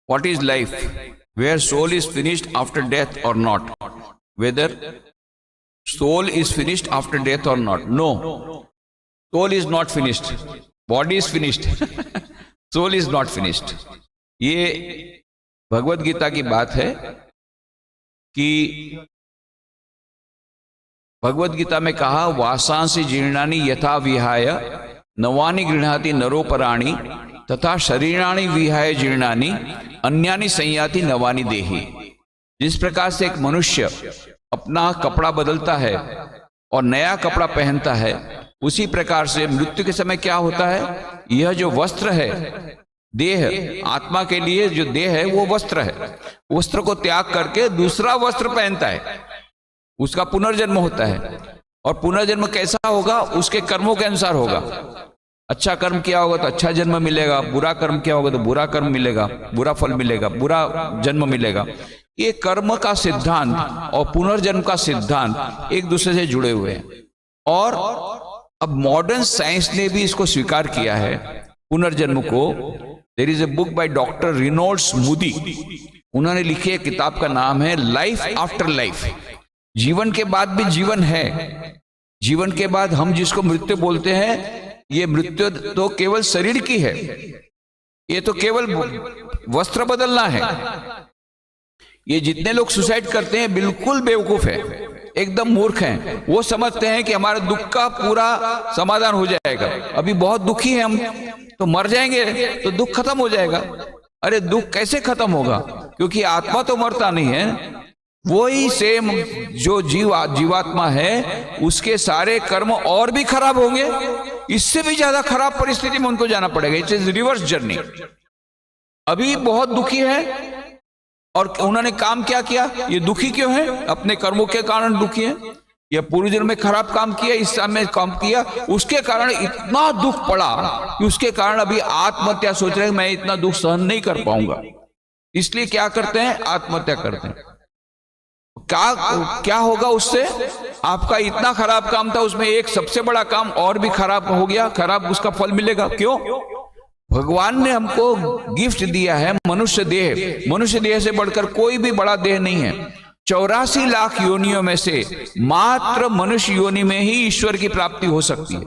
What is life? Where soul is finished after death or not? Whether soul is finished after death or not? No. Soul is not finished. Body is finished. Soul is not finished. ये भगवत गीता की बात है कि भगवत गीता में कहा, वासांसि जीर्णानि यथा विहाय नवानि गृह्णाति नरोपराणि तथा शरीराणि विहाय जीर्णानि अन्यानि संयाति नवानि देहि। जिस प्रकार से एक मनुष्य अपना कपड़ा बदलता है और नया कपड़ा पहनता है, उसी प्रकार से मृत्यु के समय क्या होता है, यह जो वस्त्र है, देह, आत्मा के लिए जो देह है वो वस्त्र है, वस्त्र को त्याग करके दूसरा वस्त्र पहनता है, उसका पुनर्जन्म होता है। और पुनर्जन्म कैसा होगा? उसके कर्मों के अनुसार होगा। अच्छा कर्म किया होगा तो अच्छा जन्म मिलेगा, बुरा कर्म किया होगा तो बुरा कर्म मिलेगा, बुरा फल मिलेगा, बुरा जन्म मिलेगा। ये कर्म का सिद्धांत और पुनर्जन्म का सिद्धांत एक दूसरे से जुड़े हुए हैं। और अब मॉडर्न साइंस ने भी इसको स्वीकार किया है, पुनर्जन्म को। There is a book by doctor Reynolds Moody, उन्होंने लिखी है, किताब का नाम है लाइफ आफ्टर लाइफ। जीवन के बाद भी जीवन है। जीवन के बाद हम जिसको मृत्यु बोलते हैं, ये मृत्यु तो केवल शरीर की है, ये तो केवल वस्त्र बदलना है। ये जितने लोग सुसाइड करते हैं बिल्कुल बेवकूफ है, एकदम मूर्ख हैं। वो समझते हैं कि हमारे दुख का पूरा समाधान हो जाएगा। अभी बहुत दुखी हैं हम, तो मर जाएंगे तो दुख खत्म हो जाएगा। अरे दुख कैसे खत्म होगा? क्योंकि आत्मा तो मरता नहीं है। वही सेम जो जीवात्मा है, उसके सारे कर्म और भी खराब होंगे, इससे भी ज्यादा खराब परिस्थिति में उनको जाना पड़ेगा। It's is reverse journey. अभी बहुत दुखी है और उन्होंने काम क्या किया? ये दुखी क्यों है? अपने कर्मों के कारण दुखी है। ये पूर्व जन्म में खराब काम किया, इस समय काम किया, उसके कारण इतना दुख पड़ा कि उसके कारण अभी आत्महत्या सोच रहे हैं, मैं इतना दुख सहन नहीं कर पाऊंगा। इसलिए क्या करते हैं? आत्महत्या करते हैं। क्या होगा उससे? आपका इतना खराब काम था, उसमें एक सबसे बड़ा काम और भी खराब हो गया, खराब उसका फल मिलेगा। क्यों? भगवान ने हमको गिफ्ट दिया है मनुष्य देह। मनुष्य देह से बढ़कर कोई भी बड़ा देह नहीं है। 84 लाख योनियों में से मात्र मनुष्य योनि में ही ईश्वर की प्राप्ति हो सकती है।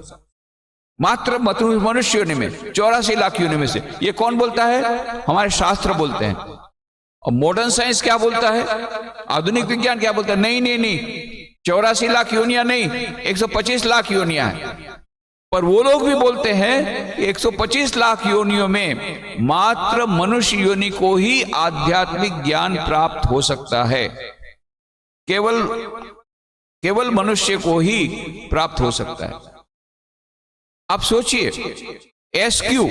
मात्र मनुष्य योनि में, 84 लाख योनि में से। ये कौन बोलता है? हमारे शास्त्र बोलते हैं। और मॉडर्न साइंस क्या बोलता है? आधुनिक विज्ञान क्या बोलता है? नहीं नहीं नहीं, 84 लाख योनियां नहीं, 125 लाख योनियां हैं। पर वो लोग भी बोलते हैं 125 लाख योनियों में मात्र मनुष्य योनि को ही आध्यात्मिक ज्ञान प्राप्त हो सकता है। केवल मनुष्य को ही प्राप्त हो सकता है। आप सोचिए, SQ,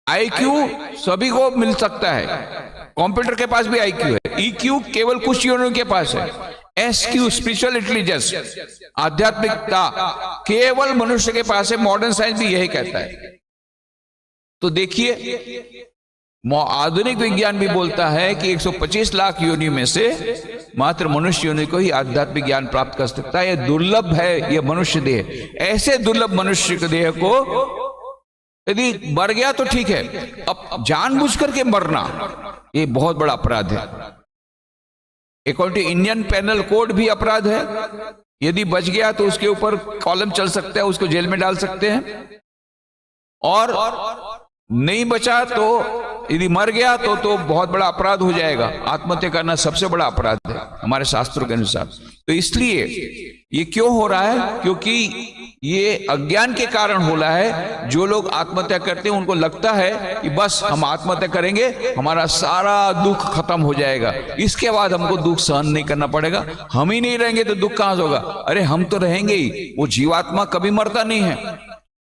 IQ सभी को मिल सकता है। कंप्यूटर के पास भी IQ है। EQ केवल कुछ योनियों के पास है। SQ स्पिरिचुअल इंटेलिजेंस, आध्यात्मिकता, केवल मनुष्य के पास है। मॉडर्न साइंस भी यही कहता है। तो देखिए, आधुनिक विज्ञान भी बोलता है कि 125 लाख योनि में से मात्र मनुष्य योनि को ही आध्यात्मिक ज्ञान प्राप्त कर सकता है। यह दुर्लभ है, यह मनुष्य देह। ऐसे दुर्लभ मनुष्य के देह को यदि मर गया तो ठीक है, अब जानबूझ करके मरना ये बहुत बड़ा अपराध है। According to Indian penal code भी अपराध है। यदि बच गया तो उसके ऊपर कॉलम चल सकता है, उसको जेल में डाल सकते हैं। और नहीं बचा तो यदि मर गया तो बहुत बड़ा अपराध हो जाएगा। आत्महत्या करना सबसे बड़ा अपराध है हमारे शास्त्रों के अनुसार। तो इसलिए ये क्यों हो रहा है? क्योंकि ये अज्ञान के कारण हो रहा है। जो लोग आत्महत्या करते हैं उनको लगता है कि बस हम आत्महत्या करेंगे, हमारा सारा दुख खत्म हो जाएगा, इसके बाद हमको दुख सहन नहीं करना पड़ेगा। हम ही नहीं रहेंगे तो दुख कहां से होगा? अरे हम तो रहेंगे ही। वो जीवात्मा कभी मरता नहीं है।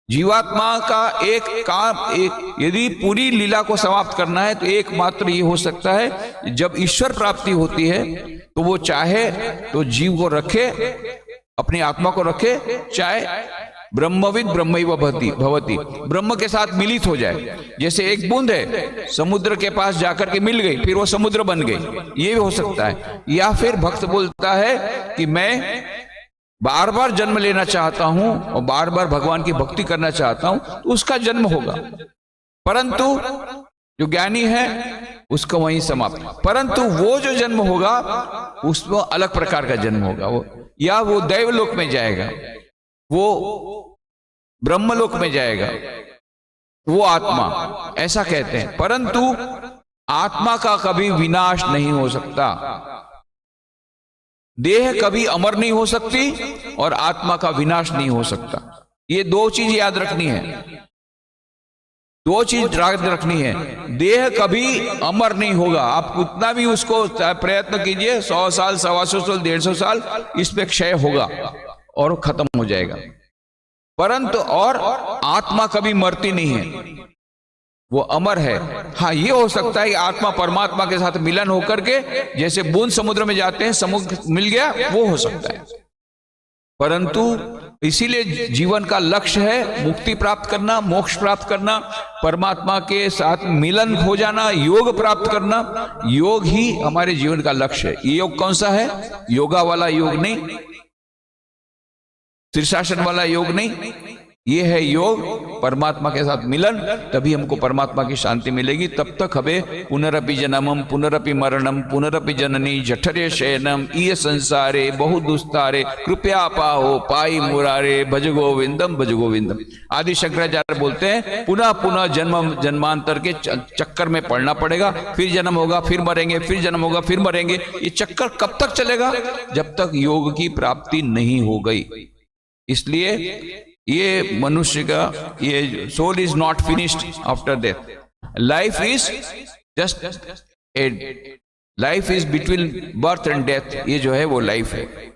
जीवात्मा का एक काम, यदि पूरी लीला को समाप्त करना है तो एकमात्र ये हो सकता है, जब ईश्वर प्राप्ति होती है तो वो चाहे तो जीव को रखे, अपनी आत्मा को रखे, चाहे ब्रह्मविद ब्रह्मैव भवति, ब्रह्म के साथ मिलित हो जाए। जैसे एक बूंद है, समुद्र के पास जाकर के मिल गई, फिर वो समुद्र बन गई, ये भी हो सकता है। या फिर भक्त बोलता है कि मैं बार बार जन्म लेना चाहता हूं और बार बार भगवान की भक्ति करना चाहता हूं, तो उसका जन्म होगा। परंतु जो ज्ञानी है उसका वहीं समाप्त। परंतु वो जो जन्म होगा उसमें अलग प्रकार का जन्म होगा, वो या वो दैवलोक में जाएगा, वो ब्रह्मलोक में जाएगा, वो आत्मा, ऐसा कहते हैं। परंतु आत्मा का कभी विनाश नहीं हो सकता, देह कभी अमर नहीं हो सकती और आत्मा का विनाश नहीं हो सकता। ये दो चीज याद रखनी है, दो चीज याद रखनी है। देह कभी अमर नहीं होगा, आप कितना भी उसको प्रयत्न कीजिए, 100 साल, 125 साल, 150 साल, इस पे क्षय होगा और खत्म हो जाएगा। परंतु और आत्मा कभी मरती नहीं है, वो अमर है। हाँ, ये हो सकता है कि आत्मा परमात्मा के साथ मिलन होकर के जैसे बूंद समुद्र में जाते हैं, समुद्र मिल गया, वो हो सकता है। परंतु इसीलिए जीवन का लक्ष्य है मुक्ति प्राप्त करना, मोक्ष प्राप्त करना, परमात्मा के साथ मिलन हो जाना, योग प्राप्त करना। योग ही हमारे जीवन का लक्ष्य है। ये योग कौन सा है? योगा वाला योग नहीं, शीर्षासन वाला योग नहीं, ये है योग परमात्मा के साथ मिलन। तभी हमको परमात्मा की शांति मिलेगी। तब तक हमें पुनरपि जन्मम पुनरपि मरणम पुनरपि जननी जठरे शयनम ये संसारे बहु दुस्तारे कृपया पाहो पाई मुरारे भज गोविंदम भज गोविंदम। आदि शंकराचार्य बोलते हैं पुनः पुनः जन्म जन्मांतर के चक्कर में पड़ना पड़ेगा, फिर जन्म होगा, फिर मरेंगे, फिर जन्म होगा, फिर मरेंगे। ये चक्कर कब तक चलेगा? जब तक योग की प्राप्ति नहीं हो गई। इसलिए ये मनुष्य का ये soul is not finished after death. Life is just life is between birth and death. ये जो है वो लाइफ है।